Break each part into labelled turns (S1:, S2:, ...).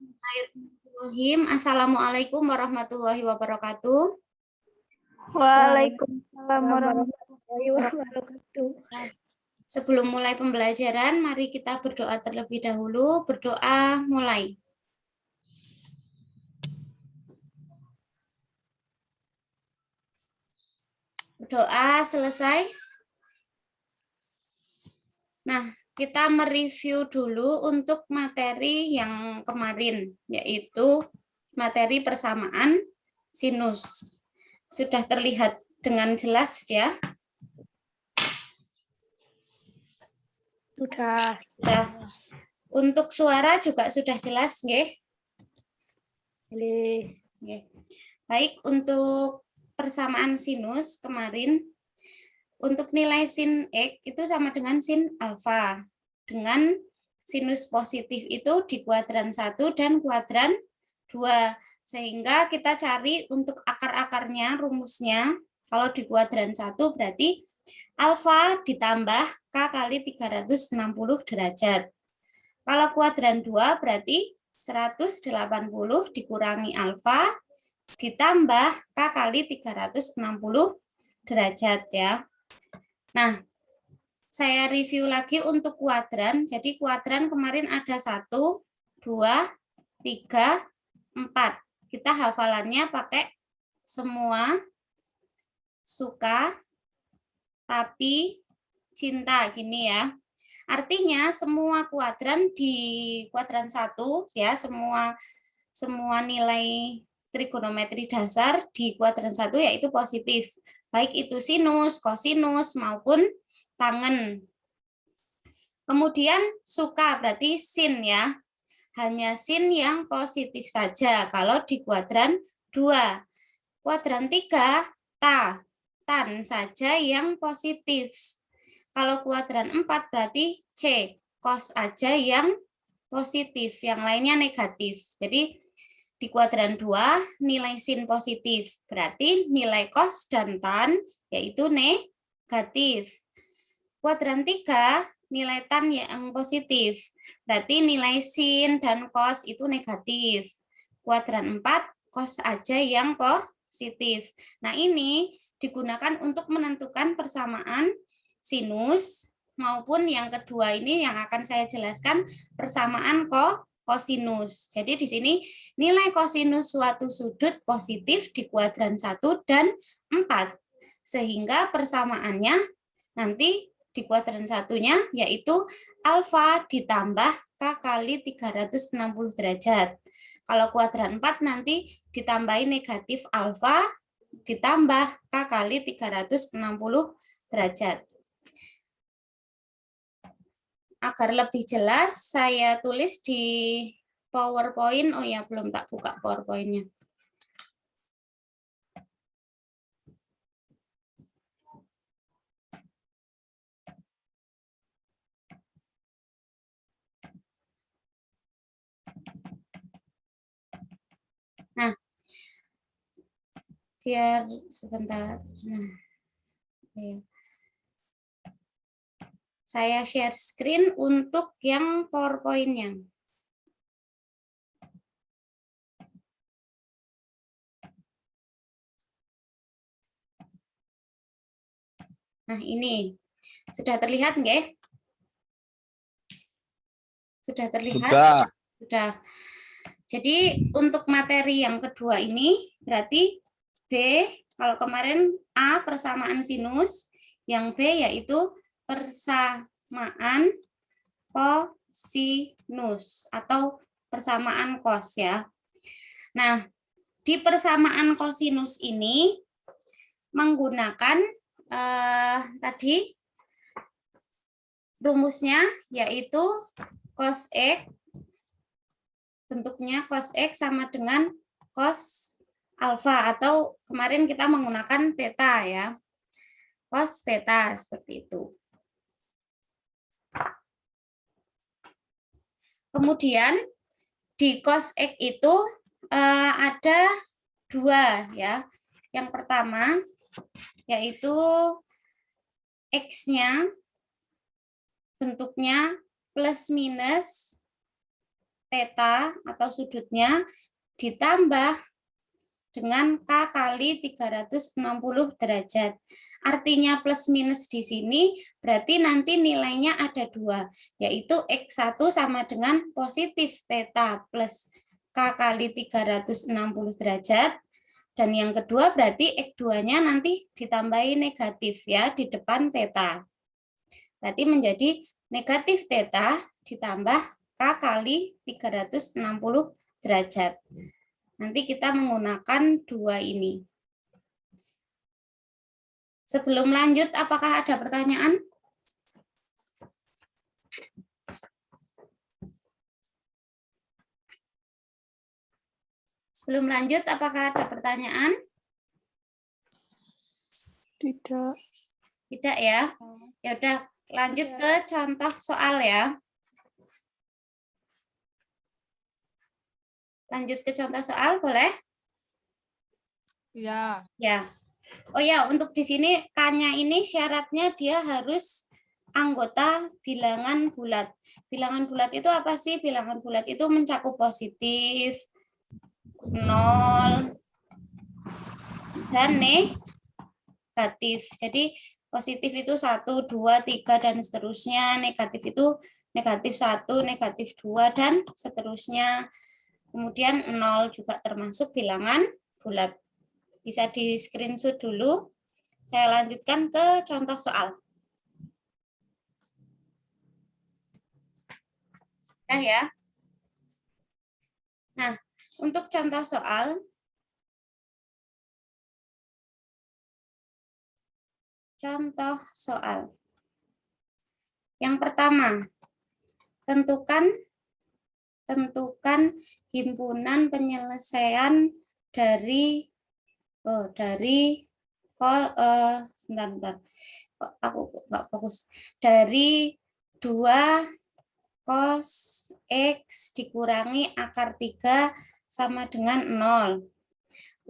S1: Bismillahirrahmanirrahim. Assalamualaikum warahmatullahi wabarakatuh.
S2: Waalaikumsalam warahmatullahi wabarakatuh.
S1: Sebelum mulai pembelajaran, mari kita berdoa terlebih dahulu. Berdoa mulai. Berdoa selesai. Nah, kita mereview dulu untuk materi yang kemarin, yaitu materi persamaan sinus. Sudah terlihat dengan jelas ya?
S2: Sudah.
S1: Untuk suara juga sudah jelas, nggih?
S2: Nggih.
S1: Baik, untuk persamaan sinus kemarin, untuk nilai sin X itu sama dengan sin alfa. Dengan sinus positif itu di kuadran 1 dan kuadran 2. Sehingga kita cari untuk akar-akarnya, rumusnya. Kalau di kuadran 1 berarti alfa ditambah K kali 360 derajat. Kalau kuadran 2 berarti 180 dikurangi alfa ditambah K kali 360 derajat ya. Nah, saya review lagi untuk kuadran. Jadi kuadran kemarin ada 1, 2, 3, 4. Kita hafalannya pakai semua, suka, tapi, cinta, gini ya. Artinya semua kuadran di kuadran 1 ya, semua nilai trigonometri dasar di kuadran 1 yaitu positif. Baik itu sinus, kosinus maupun tangen. Kemudian suka berarti sin ya. Hanya sin yang positif saja kalau di kuadran 2. Kuadran 3 tan saja yang positif. Kalau kuadran 4 berarti C, cos aja yang positif, yang lainnya negatif. Jadi di kuadran 2 nilai sin positif, berarti nilai cos dan tan yaitu negatif. Kuadran 3 nilai tan yang positif, berarti nilai sin dan cos itu negatif. Kuadran 4 cos aja yang positif. Nah, ini digunakan untuk menentukan persamaan sinus maupun yang kedua ini yang akan saya jelaskan persamaan kosinus. Jadi di sini nilai kosinus suatu sudut positif di kuadran 1 dan 4. Sehingga persamaannya nanti di kuadran satunya yaitu alfa ditambah K kali 360 derajat. Kalau kuadran 4 nanti ditambahin negatif alfa ditambah K kali 360 derajat. Agar lebih jelas, saya tulis di PowerPoint. Oh ya, belum tak buka PowerPoint-nya. Nah, biar sebentar. Nah, ya. Saya share screen untuk yang PowerPoint-nya. Nah, ini. Sudah terlihat nggih? Sudah terlihat? Sudah. Jadi, untuk materi yang kedua ini, berarti B, kalau kemarin A persamaan sinus, yang B yaitu persamaan kosinus atau persamaan cos ya. Nah, di persamaan kosinus ini menggunakan tadi rumusnya yaitu cos X, bentuknya cos X sama dengan cos alfa atau kemarin kita menggunakan theta ya. Cos theta seperti itu. Kemudian di cos X itu ada dua ya. Yang pertama yaitu X-nya bentuknya plus minus theta atau sudutnya ditambah dengan K kali 360 derajat. Artinya plus minus di sini berarti nanti nilainya ada 2, yaitu X1 sama dengan positif theta plus K kali 360 derajat. Dan yang kedua berarti X2-nya nanti ditambahi negatif ya di depan theta. Berarti menjadi negatif theta ditambah K kali 360 derajat. Nanti kita menggunakan 2 ini. Sebelum lanjut, apakah ada pertanyaan? Sebelum lanjut, apakah ada pertanyaan?
S2: Tidak.
S1: Tidak ya? Ya udah, lanjut ke contoh soal ya. Lanjut ke contoh soal, boleh?
S3: Ya.
S1: Ya. Oh ya, untuk di sini K-nya ini syaratnya dia harus anggota bilangan bulat. Bilangan bulat itu apa sih? Bilangan bulat itu mencakup positif, 0, dan negatif. Jadi positif itu 1, 2, 3, dan seterusnya. Negatif itu negatif 1, negatif 2, dan seterusnya. Kemudian 0 juga termasuk bilangan bulat. Bisa di screenshot dulu. Saya lanjutkan ke contoh soal. Nah ya. Nah, untuk contoh soal, yang pertama, tentukan himpunan penyelesaian dari sebentar. Aku nggak fokus. Dari 2 cos X dikurangi akar 3 sama dengan 0.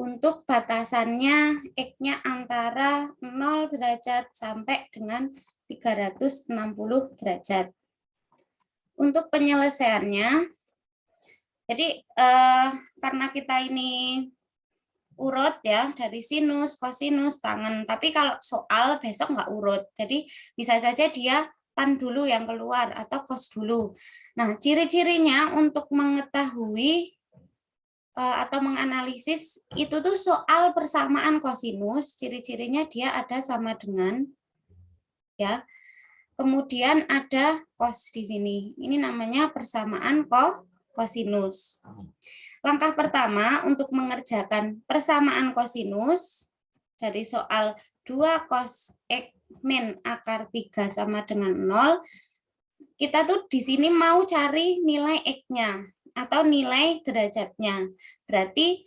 S1: Untuk batasannya X-nya antara 0 derajat sampai dengan 360 derajat. Untuk penyelesaiannya, jadi karena kita ini urut ya, dari sinus, kosinus, tangen. Tapi kalau soal besok nggak urut. Jadi bisa saja dia tan dulu yang keluar atau kos dulu. Nah, ciri-cirinya untuk mengetahui atau menganalisis itu tuh soal persamaan kosinus, ciri-cirinya dia ada sama dengan ya. Kemudian ada kos di sini. Ini namanya persamaan kosinus. Langkah pertama untuk mengerjakan persamaan kosinus dari soal 2 cos X min akar 3 sama dengan 0, kita tuh di sini mau cari nilai X-nya atau nilai derajatnya. Berarti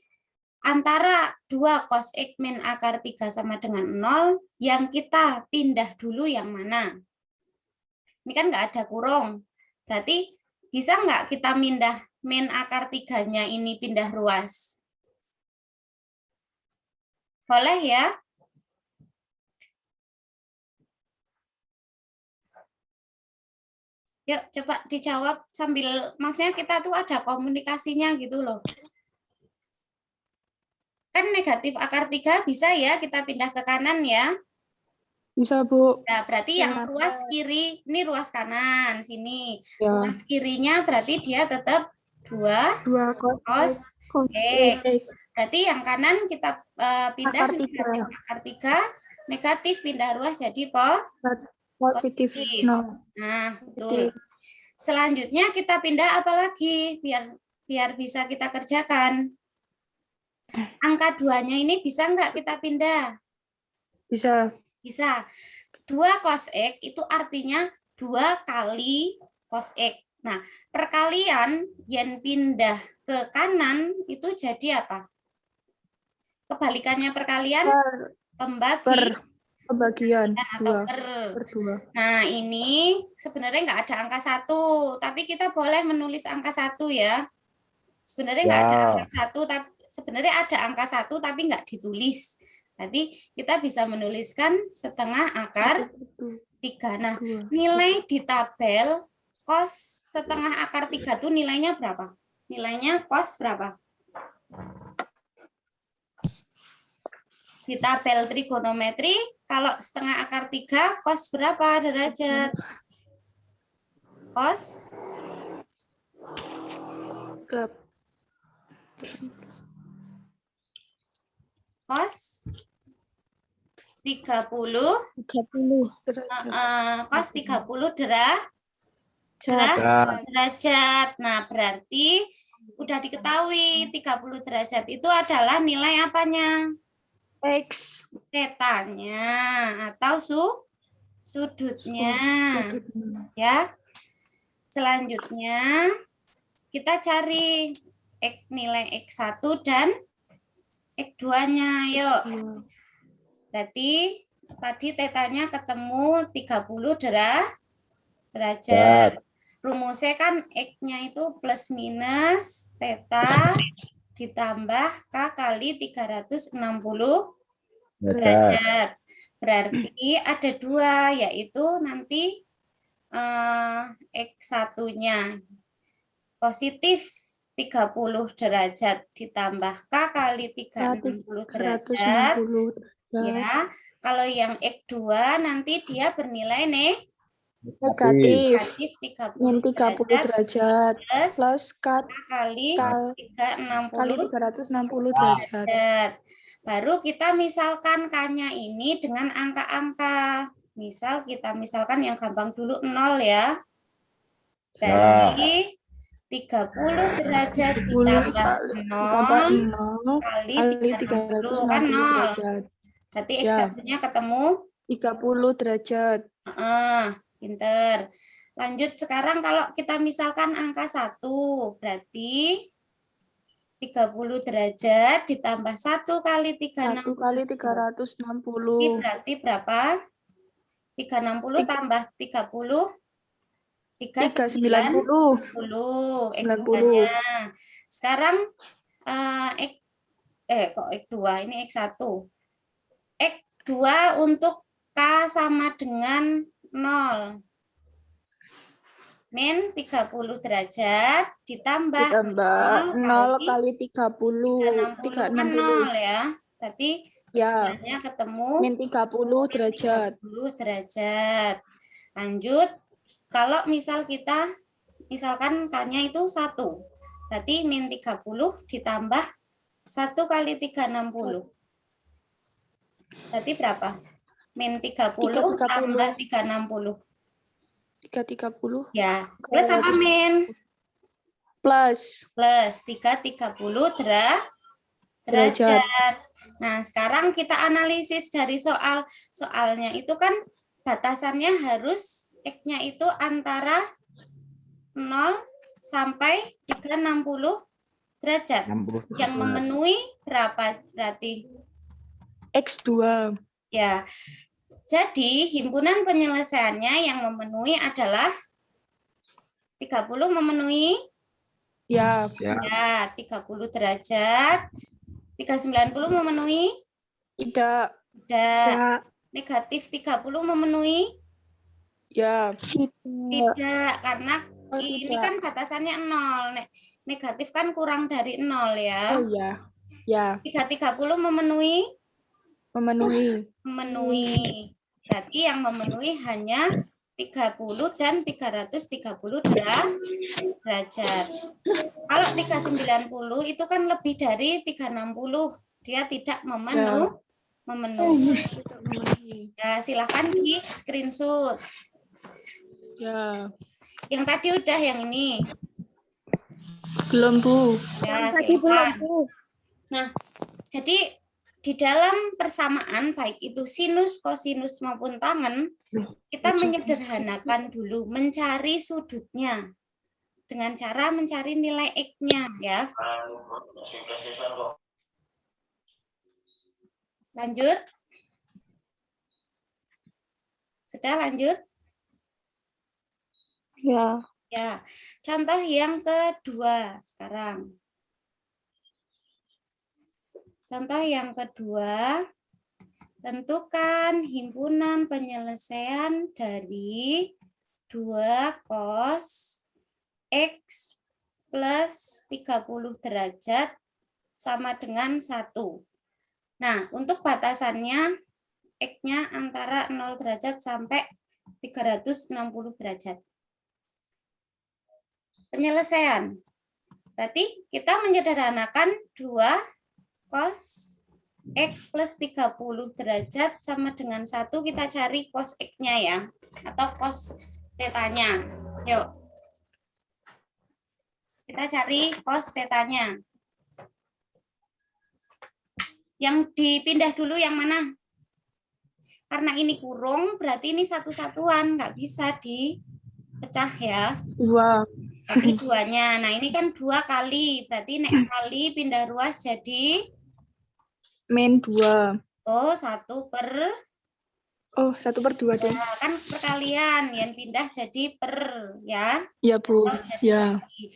S1: antara 2 cos X min akar 3 sama dengan 0, yang kita pindah dulu yang mana? Ini kan nggak ada kurung. Berarti bisa nggak kita pindah min akar 3-nya ini pindah ruas? Boleh ya? Yuk coba dijawab sambil, maksudnya kita tuh ada komunikasinya gitu loh. Kan negatif akar 3 bisa ya kita pindah ke kanan ya.
S2: Bisa, Bu.
S1: Nah, berarti yang ruas kiri, ini ruas kanan, sini.
S2: Ya.
S1: Ruas kirinya berarti dia tetap 2 cos X. Berarti yang kanan kita pindah
S2: akar 3.
S1: Akar 3, negatif pindah ruas jadi
S2: Positif 0.
S1: Nah, betul. Selanjutnya kita pindah apa lagi biar bisa kita kerjakan? Angka 2-nya ini bisa nggak kita pindah?
S2: Bisa.
S1: Bisa. 2 cos X itu artinya 2 kali cos X. Nah, perkalian yang pindah ke kanan itu jadi apa? Kebalikannya perkalian
S2: pembagian
S1: atau per 2. Nah, ini sebenarnya nggak ada angka 1, tapi kita boleh menulis angka 1 ya. Sebenarnya nggak ada angka 1, tapi sebenarnya ada angka 1 tapi nggak ditulis. Nanti kita bisa menuliskan setengah akar 3. Nah, nilai di tabel cos setengah akar 3 itu nilainya berapa? Nilainya cos berapa? Di tabel trigonometri, kalau setengah akar 3, cos berapa derajat? Cos cos 30
S2: 30
S1: cos 30
S2: derajat.
S1: derajat. Nah, berarti udah diketahui 30 derajat itu adalah nilai apanya?
S2: X.
S1: Tetanya atau sudutnya. Ya. Selanjutnya kita cari nilai X1 dan X2-nya. Yuk. Berarti tadi tetanya ketemu 30 derajat. Rumusnya kan X-nya itu plus minus theta ditambah K kali 360 derajat. Berarti ada 2, yaitu nanti X1-nya positif 30 derajat ditambah K kali 360 derajat. Ya, kalau yang X2 nanti dia bernilai
S2: Negatif.
S1: negatif 30
S2: Min 30 derajat plus K
S1: kali 360
S2: derajat.
S1: derajat. Baru kita misalkan K-nya ini dengan angka-angka. Misal kita misalkan yang gampang dulu 0 ya. Berarti 30 derajat ditambah 0 kali 360 kan 0.
S2: derajat.
S1: Berarti
S2: Ya.
S1: X1-nya ketemu
S2: 30 derajat.
S1: Pinter. Lanjut sekarang kalau kita misalkan angka 1, berarti 30 derajat ditambah 1 kali
S2: 1 kali 360.
S1: Ini berarti berapa? 360 tambah 30.
S2: 390.
S1: 90. Sekarang kok X2 ini X1. X2 untuk K sama dengan 0. Min 30 derajat ditambah
S2: 0 kali 30.
S1: 360 kan 0 ya. Berarti
S2: ya,
S1: ketemu
S2: min 30 derajat.
S1: 30 derajat. Lanjut, kalau misalkan K-nya itu 1. Berarti min 30 ditambah 1 kali 360. Berarti berapa? Min 30 tambah 360.
S2: 330.
S1: Ya, plus apa min?
S2: Plus
S1: 330 derajat. Nah, sekarang kita analisis dari soalnya itu kan batasannya harus X-nya itu antara 0 sampai 360 derajat. Yang memenuhi berapa berarti?
S2: X2.
S1: Ya. Jadi, himpunan penyelesaiannya yang memenuhi adalah 30 memenuhi?
S2: Ya.
S1: Ya, 30 derajat. 390 memenuhi?
S2: Tidak.
S1: Tidak. Negatif 30 memenuhi?
S2: Ya.
S1: Tidak, karena ini kan batasannya 0. Negatif kan kurang dari 0 ya.
S2: Oh ya. Ya.
S1: 330 memenuhi?
S2: Memenuhi.
S1: Berarti yang memenuhi hanya 30 dan 330 derajat. Kalau 390 itu kan lebih dari 360. Dia tidak memenuhi. Ya, silahkan di screenshot.
S2: Ya.
S1: Yang tadi udah, yang ini.
S2: Belum, Bu.
S1: Ya, silahkan. Nah, jadi di dalam persamaan, baik itu sinus, kosinus, maupun tangen, kita menyederhanakan dulu, mencari sudutnya dengan cara mencari nilai X-nya. Ya. Lanjut. Sudah lanjut?
S2: Ya.
S1: Ya. Contoh yang kedua sekarang. Contoh yang kedua, tentukan himpunan penyelesaian dari 2 cos X plus 30 derajat sama dengan 1. Nah, untuk batasannya X-nya antara 0 derajat sampai 360 derajat. Penyelesaian. Berarti kita menyederhanakan 2 cos X plus 30 derajat sama dengan 1, kita cari cos X-nya ya, atau cos tetanya. Yuk. Kita cari cos tetanya. Yang dipindah dulu yang mana? Karena ini kurung, berarti ini satu satuan, nggak bisa dipecah ya.
S2: 2.
S1: Tapi duanya. Nah, ini kan 2 kali. Berarti nek kali pindah ruas jadi
S2: Min 2.
S1: oh 1 per
S2: Oh, 1/2 deh.
S1: nah, kan perkalian yang pindah jadi per ya.
S2: Ya, Bu.
S1: Atau jadi
S2: Ya.
S1: bagi.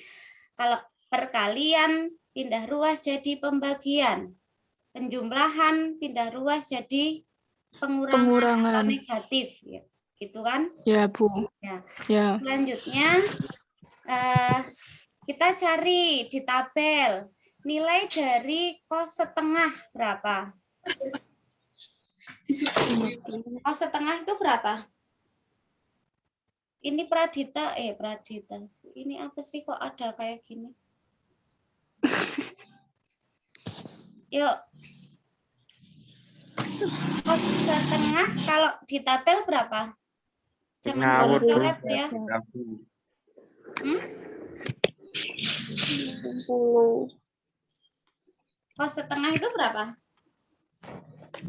S1: Kalau perkalian pindah ruas jadi pembagian. Penjumlahan pindah ruas jadi pengurangan atau negatif ya. Gitu kan?
S2: Ya, Bu.
S1: Ya.
S2: Ya.
S1: Selanjutnya kita cari di tabel nilai dari cos setengah berapa? Cos setengah itu berapa? Ini Pradita, Pradita. Ini apa sih kok ada kayak gini? Yuk. Cos setengah kalau di tabel berapa? Jangan coret ya. Cos setengah itu berapa?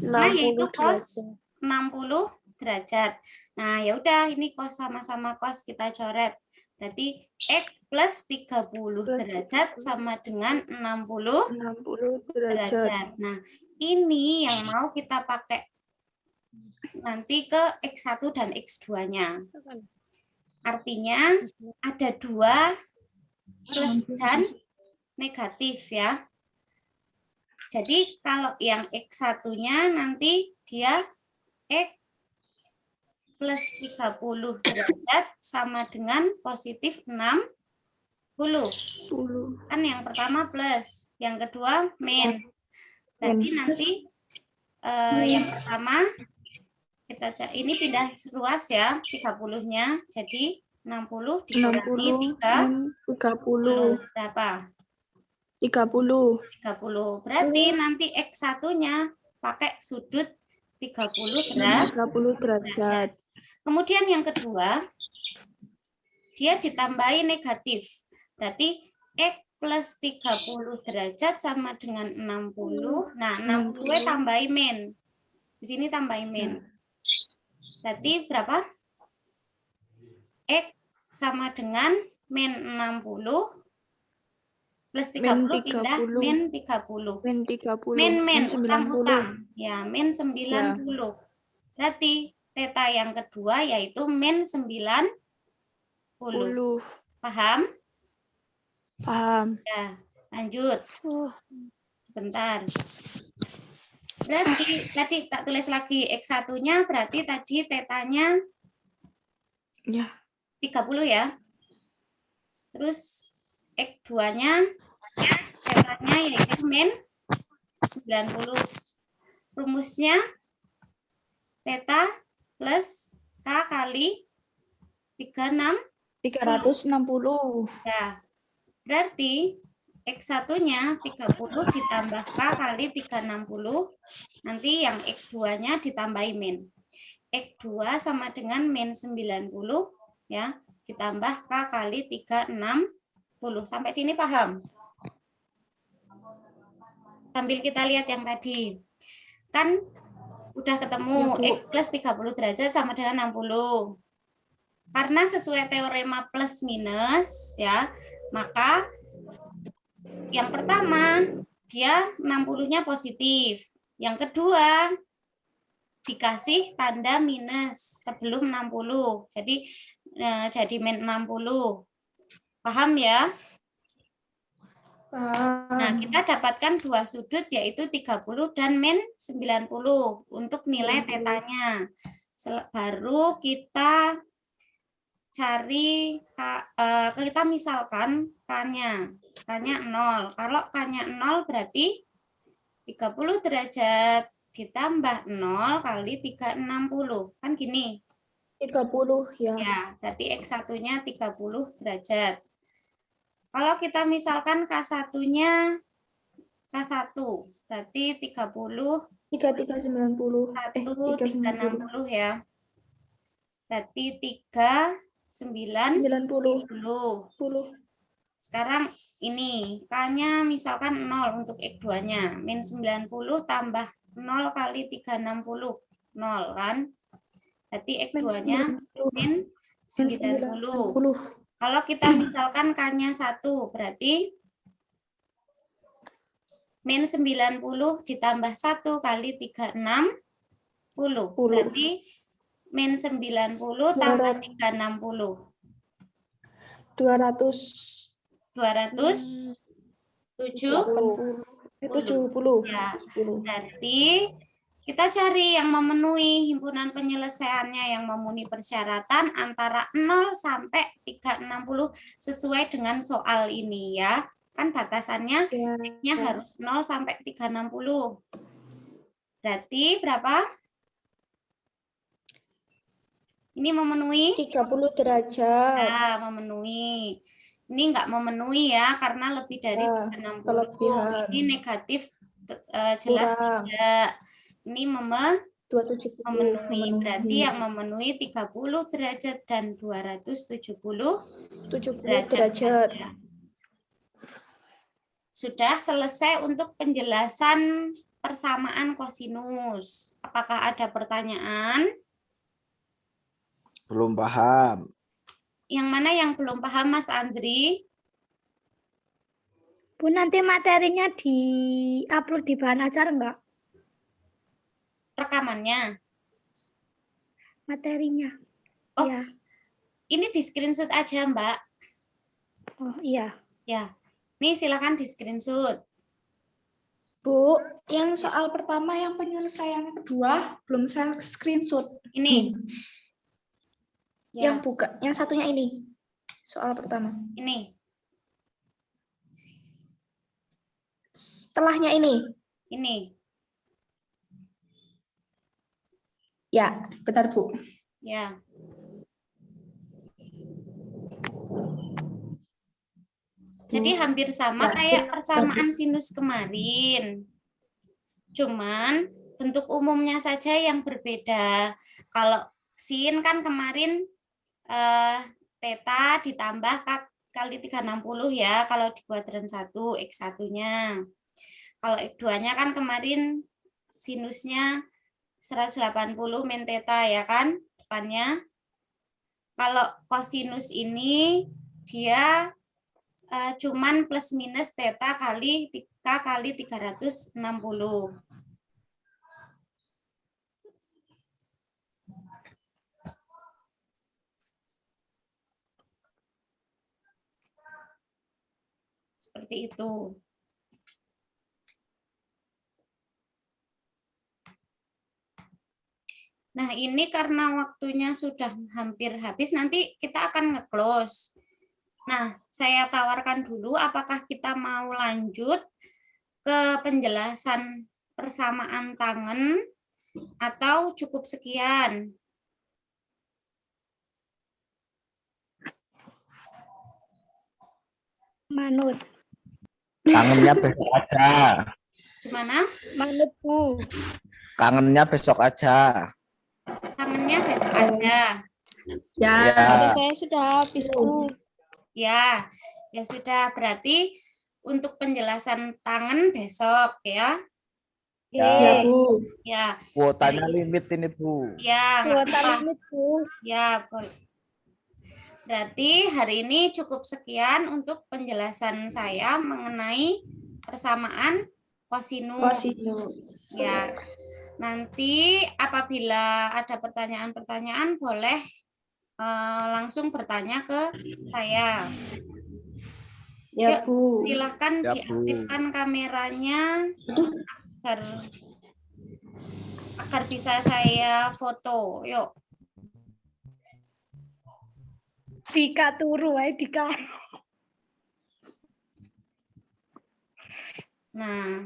S1: Nah, yaitu cos 60 derajat. Nah, ya udah ini cos sama-sama cos kita coret. Berarti X plus 30 derajat sama dengan 60 derajat. Nah, ini yang mau kita pakai nanti ke X1 dan X2-nya. Artinya ada 2 plus dan negatif ya. Jadi kalau yang X1-nya nanti dia X plus 30 derajat sama dengan positif 60. Kan yang pertama plus, yang kedua min. Berarti nanti yang pertama kita ini pindah ruas ya, 30-nya. Jadi 60 dikurangi 30 berapa?
S2: 30.
S1: Berarti nanti X1-nya pakai sudut 30 derajat. Kemudian yang kedua, dia ditambahi negatif. Berarti X plus 30 derajat sama dengan 60. Nah, 60 tambahi min. Di sini tambahi min. Berarti berapa? X sama dengan min 60 plus 30 pindah min 30. Min utang-utang. Ya, min 90. Berarti theta yang kedua yaitu min 90. Paham?
S2: Paham.
S1: Ya, lanjut. Sebentar. Berarti tadi tak tulis lagi X1-nya berarti tadi tetanya
S2: ya
S1: 30 ya. Terus X2-nya tetanya yaitu min 90. Rumusnya theta plus K kali
S2: 360.
S1: Ya. Berarti X1-nya 30 ditambah K kali 360. Nanti yang X2-nya ditambahi min. X2 sama dengan min 90 ya, ditambah K kali 360. Sampai sini paham? Sambil kita lihat yang tadi. Kan udah ketemu
S2: ya,
S1: X plus 30 derajat sama dengan 60. Karena sesuai teorema plus minus ya, maka yang pertama dia 60-nya positif. Yang kedua dikasih tanda minus sebelum 60. Jadi min 60. Paham ya? Nah, kita dapatkan 2 sudut yaitu 30 dan min 90 untuk nilai tetanya. Baru kita cari kita misalkan K-nya 0. Kalau K-nya 0 berarti 30 derajat ditambah 0 kali 360. Kan gini.
S2: 30 ya.
S1: Ya, berarti X1-nya 30 derajat. Kalau kita misalkan K1-nya K1, berarti 30
S2: 3390.
S1: 360 ya. Berarti 390.
S2: 10.
S1: Sekarang ini K-nya misalkan 0 untuk X2-nya. Min 90 tambah 0 kali 360. 0 kan? Berarti X2-nya min 90. Kalau kita misalkan K-nya 1, berarti min 90 ditambah 1 kali 360. Berarti min 90 tambah 360.
S2: 270.
S1: 270. Ya, berarti kita cari yang memenuhi himpunan penyelesaiannya yang memenuhi persyaratan antara 0 sampai 360 sesuai dengan soal ini ya. Kan batasannya X-nya harus 0 sampai 360. Berarti berapa? Ini memenuhi
S2: 30 derajat.
S1: Ya, memenuhi. Ini enggak memenuhi ya karena lebih dari 360.
S2: kelebihan.
S1: Ini negatif jelas
S2: Kurang.
S1: tidak. Ini
S2: 270
S1: memenuhi. Berarti yang memenuhi 30 derajat dan 270 derajat. saja. Sudah selesai untuk penjelasan persamaan kosinus. Apakah ada pertanyaan?
S3: Belum paham.
S1: Yang mana yang belum paham, Mas Andri?
S4: Bu, nanti materinya di-upload di bahan ajar enggak?
S1: Rekamannya?
S4: Materinya.
S1: Oh,
S4: Ya.
S1: ini di screenshot aja, Mbak.
S4: Oh, iya.
S1: Ya, ini silakan di screenshot.
S2: Bu, yang soal pertama yang penyelesaian kedua belum saya screenshot.
S1: Ini. Ya,
S2: Yang buka, yang satunya ini. Soal pertama.
S1: ini.
S2: Setelahnya ini.
S1: Ini.
S2: Ya, bentar Bu.
S1: Ya. Jadi hampir sama kayak persamaan sinus kemarin. Cuman bentuk umumnya saja yang berbeda. Kalau sin kan kemarin theta ditambah kali 360 ya, kalau di kuadran 1, X1-nya. Kalau X2-nya kan kemarin sinusnya 180 min theta ya kan, depannya. Kalau kosinus ini dia cuman plus minus theta kali K kali 360. Seperti itu. Nah, ini karena waktunya sudah hampir habis, nanti kita akan nge-close. Nah, saya tawarkan dulu apakah kita mau lanjut ke penjelasan persamaan tangen atau cukup sekian.
S4: Manut.
S3: Kangennya besok aja.
S1: Gimana?
S4: Manut, Bu.
S3: Kangennya besok aja.
S1: Tangannya besok aja.
S2: Ya.
S3: Ya.
S4: Saya sudah habis, Bu.
S1: Ya, ya sudah. Berarti untuk penjelasan tangan besok ya.
S2: Ya, Bu.
S1: Ya.
S3: Kuotanya limit ini, Bu.
S1: Ya, nggak
S4: Kuota
S1: apa-apa.
S4: limit, Bu.
S1: Ya, berarti hari ini cukup sekian untuk penjelasan saya mengenai persamaan kosinus. Ya, nanti apabila ada pertanyaan-pertanyaan boleh langsung bertanya ke saya.
S2: Ya, Bu.
S1: Silahkan
S3: Ya, Bu.
S1: diaktifkan kameranya agar bisa saya foto. Yuk.
S4: Dika turu wae Dika.
S1: Nah.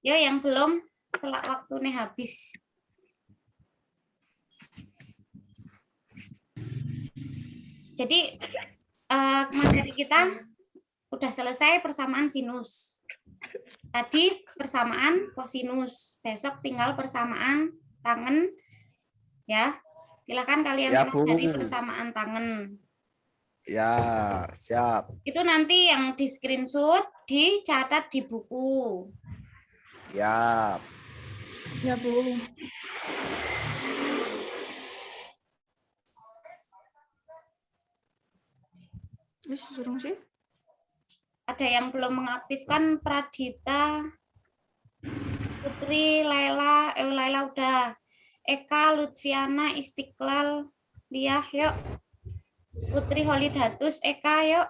S1: Yo yang belum selak waktu nih habis. Jadi materi kita udah selesai persamaan sinus. Tadi persamaan kosinus. Besok tinggal persamaan tangen. Ya, silakan kalian
S3: Ya, Bu.
S1: pelajari persamaan tangen.
S3: Ya, siap.
S1: Itu nanti yang di screenshot, dicatat di buku.
S3: Ya.
S2: Ya, Bu. Wis surung sih.
S1: Ada yang belum mengaktifkan Pradita, Putri, Laila, Laila udah. Eka, Lutfiana, Istiqlal, Liah, yuk. Putri Holidatus, Eka, yuk.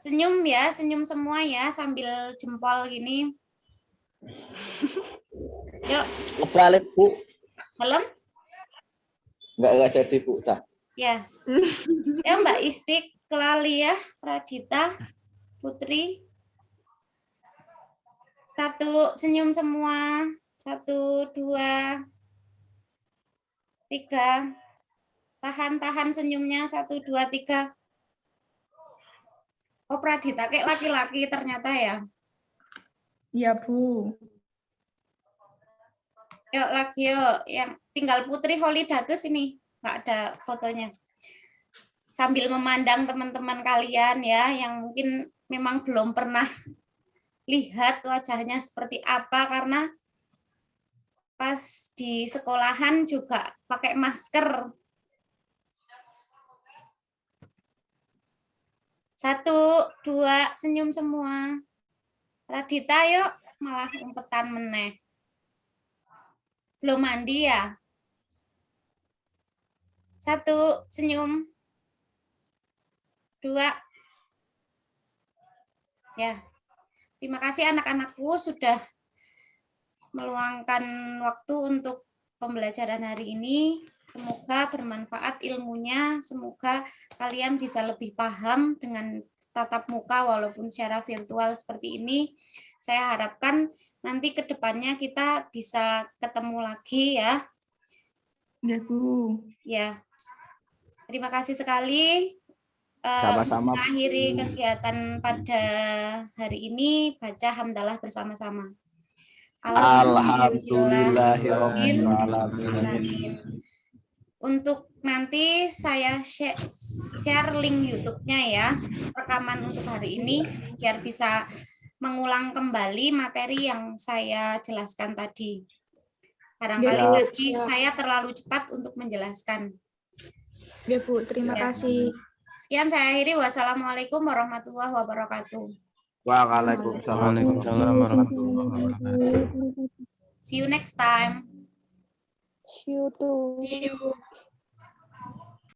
S1: Senyum ya, senyum semua ya, sambil jempol gini. Yuk,
S3: Kebalik, Bu.
S1: helm?
S3: Enggak jadi, Bu. Dah.
S1: Ya. Ya, Mbak Istiqlal, Liah, Pradita, Putri. Satu, senyum semua. 1, 2, 3. Tahan senyumnya. 1, 2, 3. Oh, Pradita kayak laki-laki ternyata ya.
S2: Iya, Bu.
S1: Yuk lagi yuk. Yang tinggal Putri Holidatus ini. Nggak ada fotonya. Sambil memandang teman-teman kalian ya, yang mungkin memang belum pernah lihat wajahnya seperti apa, karena pas di sekolahan juga pakai masker. 1, 2, senyum semua. Radita yuk, malah umpetan meneh. Belum mandi ya? 1, senyum. 2. Ya. Terima kasih anak-anakku sudah meluangkan waktu untuk pembelajaran hari ini. Semoga bermanfaat ilmunya, semoga kalian bisa lebih paham dengan tatap muka walaupun secara virtual seperti ini. Saya harapkan nanti ke depannya kita bisa ketemu lagi ya.
S2: Ya, Bu.
S1: Ya. Terima kasih sekali.
S3: Sama-sama, Bu.
S1: Mengakhiri kegiatan pada hari ini, baca hamdalah bersama-sama.
S3: Alhamdulillahirrahmanirrahim.
S1: Untuk nanti saya share link YouTube-nya ya, rekaman untuk hari ini, biar bisa mengulang kembali materi yang saya jelaskan tadi. Barangkali
S3: Siap.
S1: tadi saya terlalu cepat untuk menjelaskan.
S2: Ya, Bu. Terima
S1: Ya.
S2: kasih.
S1: Sekian saya akhiri. Wassalamualaikum warahmatullahi wabarakatuh.
S3: Waalaikumsalam.
S5: Waalaikumsalam warahmatullahi wabarakatuh.
S1: See you next time.
S2: See you too.